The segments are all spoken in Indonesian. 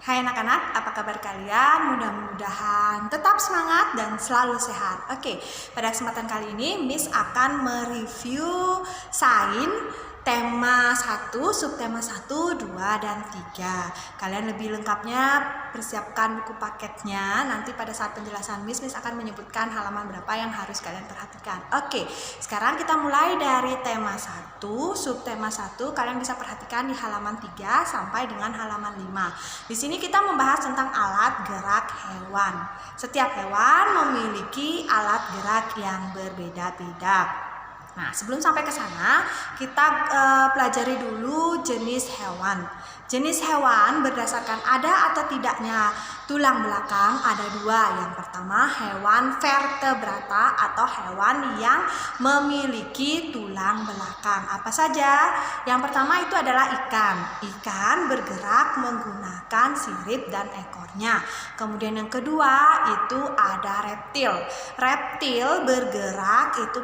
Hai anak-anak, apa kabar kalian? Mudah-mudahan tetap semangat dan selalu sehat. Oke, pada kesempatan kali ini Miss akan mereview sains tema 1, subtema 1, 2, dan 3. Kalian lebih lengkapnya persiapkan buku paketnya. Nanti pada saat penjelasan Miss akan menyebutkan halaman berapa yang harus kalian perhatikan. Oke, sekarang kita mulai dari tema 1, subtema 1. Kalian bisa perhatikan di halaman 3 sampai dengan halaman 5. Di sini kita membahas tentang alat gerak hewan. Setiap hewan memiliki alat gerak yang berbeda-beda. Nah, sebelum sampai ke sana, kita pelajari dulu jenis hewan. Jenis hewan berdasarkan ada atau tidaknya tulang belakang ada dua. Yang pertama, hewan vertebrata atau hewan yang memiliki tulang belakang. Apa saja? Yang pertama itu adalah ikan. Ikan bergerak menggunakan sirip dan ekornya. Kemudian yang kedua itu ada reptil. Reptil bergerak itu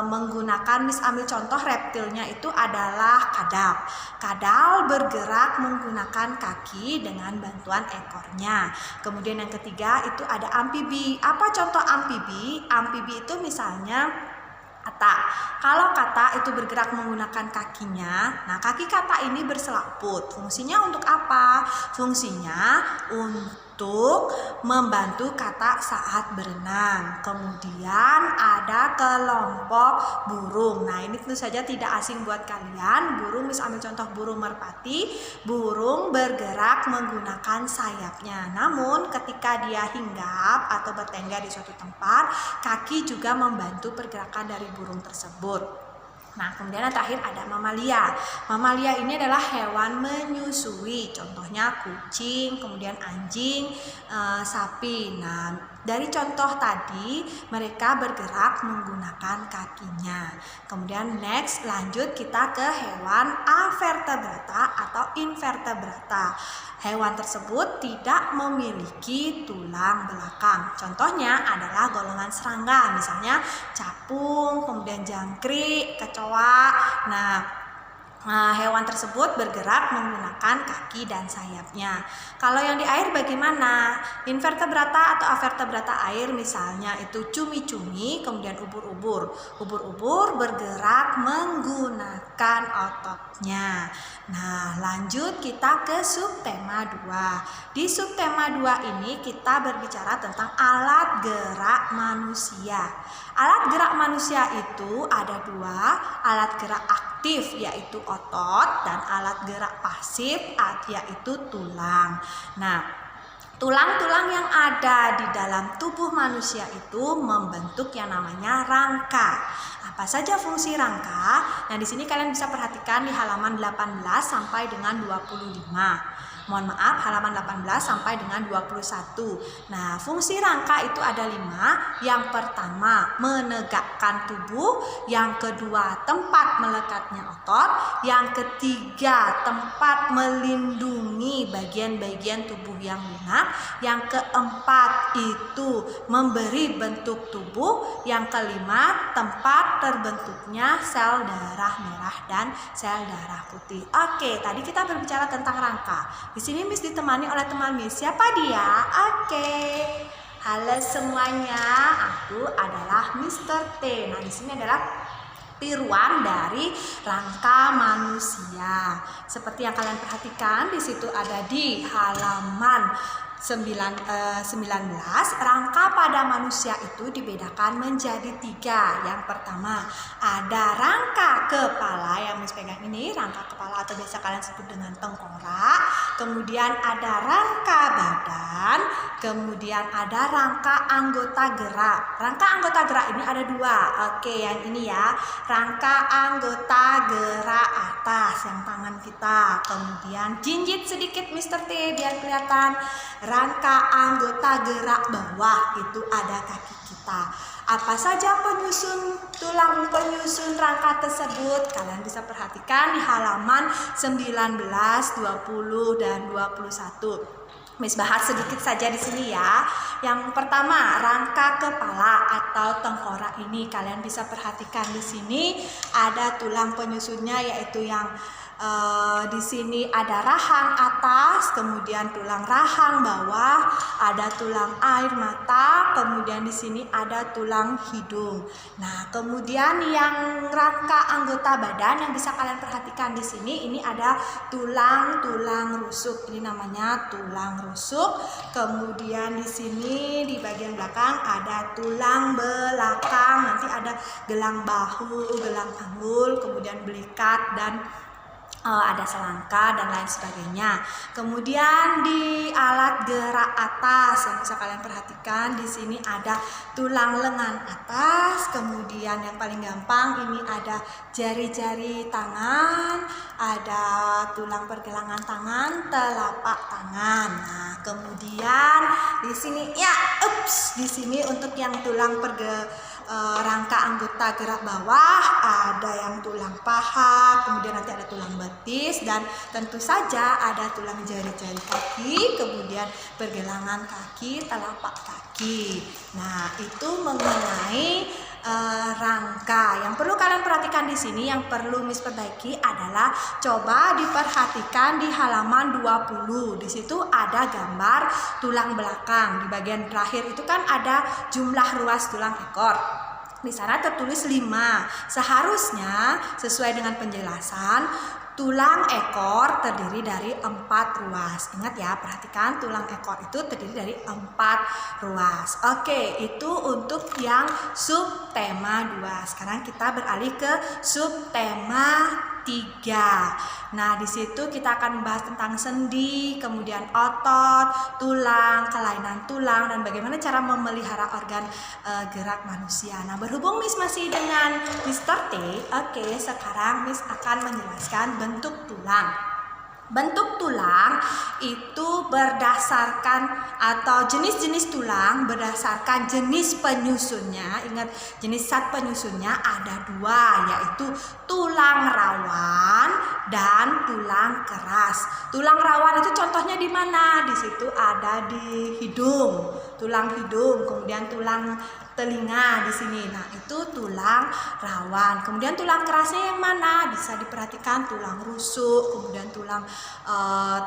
menggunakan, Miss ambil contoh reptilnya itu adalah kadal. Kadal bergerak menggunakan kaki dengan bantuan ekornya. Kemudian yang ketiga itu ada amfibi. Apa contoh amfibi? Amfibi itu misalnya kata. Kalau kata itu bergerak menggunakan kakinya, nah kaki kata ini berselaput. Fungsinya untuk apa? Fungsinya untuk membantu kata saat berenang. Kemudian ada kelompok burung. Nah, ini tentu saja tidak asing buat kalian. Burung, Miss ambil contoh burung merpati. Burung bergerak menggunakan sayapnya. Namun ketika dia hinggap atau bertengger di suatu tempat, kaki juga membantu pergerakan dari burung tersebut. Nah, kemudian yang terakhir ada mamalia. Mamalia ini adalah hewan menyusui. Contohnya kucing, kemudian anjing, sapi. Nah, dari contoh tadi mereka bergerak menggunakan kakinya. Kemudian next lanjut kita ke hewan avertebrata atau invertebrata. Hewan tersebut tidak memiliki tulang belakang. Contohnya adalah golongan serangga, misalnya capung, kemudian jangkrik, kecoa. Hewan tersebut bergerak menggunakan kaki dan sayapnya. Kalau yang di air bagaimana? Invertebrata atau avertebrata air misalnya itu cumi-cumi, kemudian ubur-ubur. Ubur-ubur bergerak menggunakan ototnya. Nah, lanjut kita ke subtema 2. Di subtema 2 ini kita berbicara tentang alat gerak manusia. Alat gerak manusia itu ada dua, alat gerak aktif yaitu otot dan alat gerak pasif yaitu tulang. Nah, tulang-tulang yang ada di dalam tubuh manusia itu membentuk yang namanya rangka. Apa saja fungsi rangka? Nah, di sini kalian bisa perhatikan di halaman 18 sampai dengan 25. Mohon maaf, halaman 18 sampai dengan 21. Nah, fungsi rangka itu ada 5. Yang pertama, menegakkan tubuh. Yang kedua, tempat melekatnya otot. Yang ketiga, tempat melindungi bagian-bagian tubuh yang lunak. Yang keempat, itu memberi bentuk tubuh. Yang kelima, tempat terbentuknya sel darah merah dan sel darah putih. Oke, tadi kita berbicara tentang rangka. Di sini Miss ditemani oleh teman Miss. Siapa dia? Oke. Halo semuanya, aku adalah Mr. T. Nah, di sini adalah tiruan dari rangka manusia. Seperti yang kalian perhatikan, di situ ada di halaman 19, rangka pada manusia itu dibedakan menjadi 3. Yang pertama, ada rangka kepala yang Miss pegang ini, rangka kepala atau biasa kalian sebut dengan tengkorak. Kemudian ada rangka badan, kemudian ada rangka anggota gerak. Rangka anggota gerak ini ada 2. Oke, yang ini ya, rangka anggota gerak atas yang tangan kita. Kemudian jinjit sedikit Mr. T biar kelihatan. Rangka anggota gerak bawah itu ada kaki kita. Apa saja tulang penyusun rangka tersebut? Kalian bisa perhatikan di halaman 19, 20 dan 21. Miss bahas sedikit saja di sini ya. Yang pertama, rangka kepala atau tengkorak ini kalian bisa perhatikan di sini ada tulang penyusunnya yaitu yang Di sini ada rahang atas, kemudian tulang rahang bawah, ada tulang air mata, kemudian di sini ada tulang hidung. Nah, kemudian yang rangka anggota badan yang bisa kalian perhatikan di sini, ini ada tulang rusuk. Ini namanya tulang rusuk. Kemudian di sini di bagian belakang ada tulang belakang. Nanti ada gelang bahu, gelang panggul, kemudian belikat dan ada selangka dan lain sebagainya. Kemudian di alat gerak atas yang bisa kalian perhatikan di sini ada tulang lengan atas. Kemudian yang paling gampang ini ada jari-jari tangan, ada tulang pergelangan tangan, telapak tangan. Nah, kemudian di sini di sini untuk yang tulang rangka anggota gerak bawah ada yang tulang paha, kemudian nanti ada tulang betis, dan tentu saja ada tulang jari-jari kaki, kemudian pergelangan kaki, telapak kaki. Nah, itu mengenai rangka. Yang perlu kalian perhatikan di sini, yang perlu Miss perbaiki adalah coba diperhatikan di halaman 20. Di situ ada gambar tulang belakang. Di bagian terakhir itu kan ada jumlah ruas tulang ekor. Di sana tertulis 5. Seharusnya sesuai dengan penjelasan, tulang ekor terdiri dari 4 ruas. Ingat ya, perhatikan tulang ekor itu terdiri dari 4 ruas. Oke, itu untuk yang subtema 2. Sekarang kita beralih ke subtema 3. Nah, di situ kita akan membahas tentang sendi, kemudian otot, tulang, kelainan tulang, dan bagaimana cara memelihara organ gerak manusia. Nah, berhubung Miss masih dengan Mr. T, oke, sekarang Miss akan menjelaskan bentuk tulang. Bentuk tulang itu berdasarkan atau jenis-jenis tulang berdasarkan jenis penyusunnya. Ingat, jenis zat penyusunnya ada 2, yaitu tulang rawan dan tulang keras. Tulang rawan itu contohnya di mana? Di situ ada di hidung, tulang hidung, kemudian tulang telinga di sini. Nah, itu tulang rawan. Kemudian tulang kerasnya yang mana? Bisa diperhatikan tulang rusuk, kemudian tulang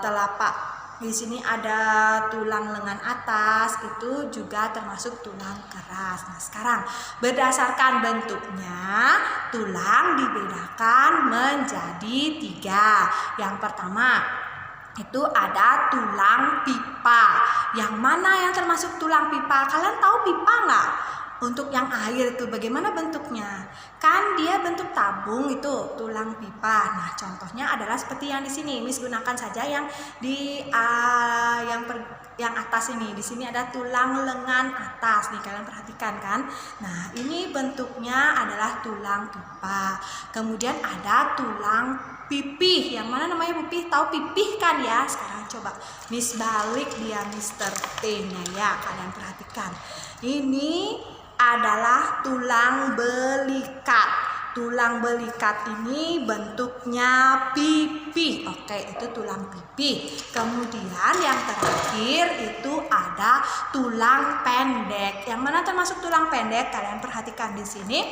telapak. Di sini ada tulang lengan atas, itu juga termasuk tulang keras. Nah, sekarang berdasarkan bentuknya, tulang dibedakan menjadi 3. Yang pertama itu ada tulang pipa. Yang mana yang termasuk tulang pipa? Kalian tahu pipa nggak? Untuk yang air itu bagaimana bentuknya? Kan dia bentuk tabung, itu tulang pipa. Nah, contohnya adalah seperti yang di sini. Miss gunakan saja yang di yang atas ini. Di sini ada tulang lengan atas. Nih, kalian perhatikan kan? Nah, ini bentuknya adalah tulang pipa. Kemudian ada tulang pipih. Yang mana namanya pipih? Tahu pipih kan ya? Sekarang coba Miss balik dia Mr. T-nya ya. Kalian perhatikan. Ini adalah tulang belikat. Tulang belikat ini bentuknya pipi. Oke, itu tulang pipi. Kemudian yang terakhir itu ada tulang pendek. Yang mana termasuk tulang pendek? Kalian perhatikan di sini.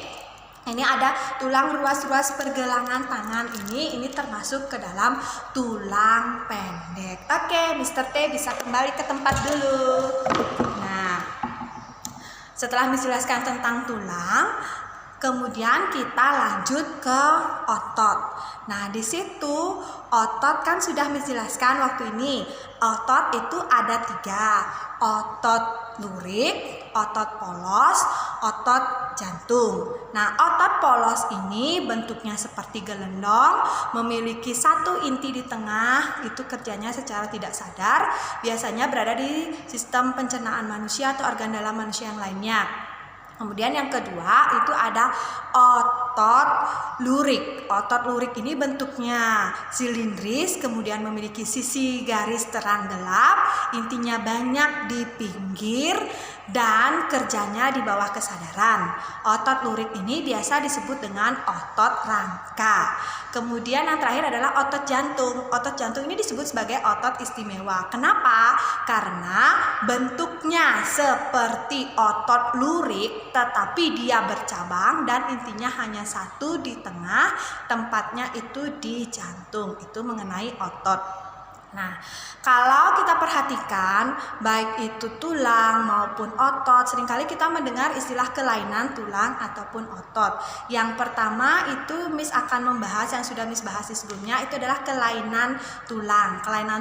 Ini ada tulang ruas-ruas pergelangan tangan ini termasuk ke dalam tulang pendek. Oke, Mr. T bisa kembali ke tempat dulu. Nah, setelah menjelaskan tentang tulang, kemudian kita lanjut ke otot. Nah, di situ otot kan sudah menjelaskan waktu ini. Otot itu ada 3. Otot lurik, otot polos, otot jantung. Nah, otot polos ini bentuknya seperti gelendong, memiliki 1 inti di tengah, itu kerjanya secara tidak sadar, biasanya berada di sistem pencernaan manusia atau organ dalam manusia yang lainnya. Kemudian yang kedua itu ada otot lurik. Otot lurik ini bentuknya silindris, kemudian memiliki sisi garis terang gelap, intinya banyak di pinggir, dan kerjanya di bawah kesadaran. Otot lurik ini biasa disebut dengan otot rangka. Kemudian yang terakhir adalah otot jantung. Otot jantung ini disebut sebagai otot istimewa. Kenapa? Karena bentuknya seperti otot lurik, tetapi dia bercabang dan intinya hanya satu di tengah, tempatnya itu di jantung. Itu mengenai otot. Nah, kalau kita perhatikan baik itu tulang maupun otot, seringkali kita mendengar istilah kelainan tulang ataupun otot. Yang pertama itu Miss akan membahas yang sudah Miss bahas sebelumnya, itu adalah kelainan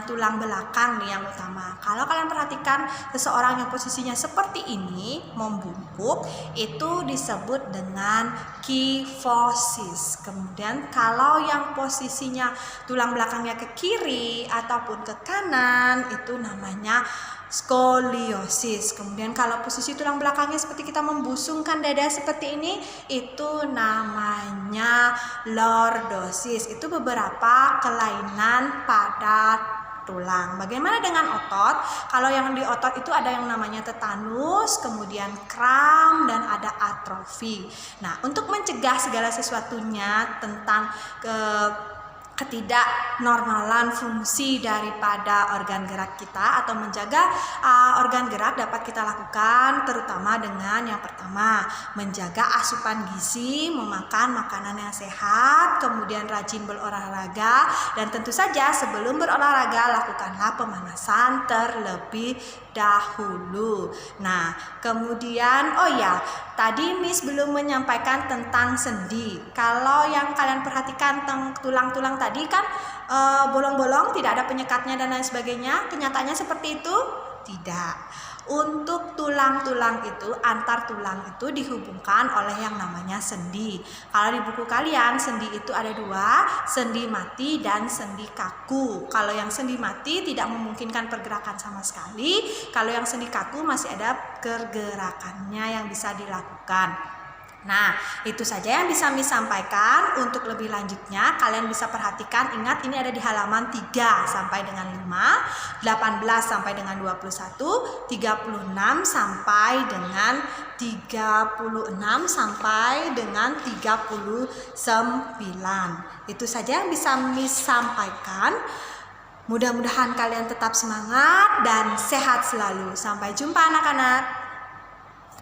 tulang belakang nih yang utama. Kalau kalian perhatikan seseorang yang posisinya seperti ini, membungkuk, itu disebut dengan kifosis. Kemudian kalau yang posisinya tulang belakangnya ke kiri ataupun ke kanan, itu namanya skoliosis. Kemudian kalau posisi tulang belakangnya seperti kita membusungkan dada seperti ini, itu namanya lordosis. Itu beberapa kelainan pada tulang. Bagaimana dengan otot? Kalau yang di otot itu ada yang namanya tetanus, kemudian kram, dan ada atrofi. Nah, untuk mencegah segala sesuatunya tentang ketidaknormalan fungsi daripada organ gerak kita atau menjaga organ gerak dapat kita lakukan terutama dengan yang pertama, menjaga asupan gizi, memakan makanan yang sehat, kemudian rajin berolahraga, dan tentu saja sebelum berolahraga lakukanlah pemanasan terlebih dahulu. Nah, kemudian tadi Miss belum menyampaikan tentang sendi. Kalau yang kalian perhatikan tentang tulang-tulang tadi kan bolong-bolong, tidak ada penyekatnya dan lain sebagainya. Kenyataannya seperti itu? Tidak. Untuk tulang-tulang itu, antar tulang itu dihubungkan oleh yang namanya sendi. Kalau di buku kalian, sendi itu ada dua, sendi mati dan sendi kaku. Kalau yang sendi mati tidak memungkinkan pergerakan sama sekali. Kalau yang sendi kaku masih ada pergerakannya yang bisa dilakukan. Nah, itu saja yang bisa Miss sampaikan. Untuk lebih lanjutnya, kalian bisa perhatikan, ingat ini ada di halaman 3 sampai dengan 5, 18 sampai dengan 21, 36 sampai dengan 36 sampai dengan 39. Itu saja yang bisa Miss sampaikan. Mudah-mudahan kalian tetap semangat dan sehat selalu. Sampai jumpa anak-anak.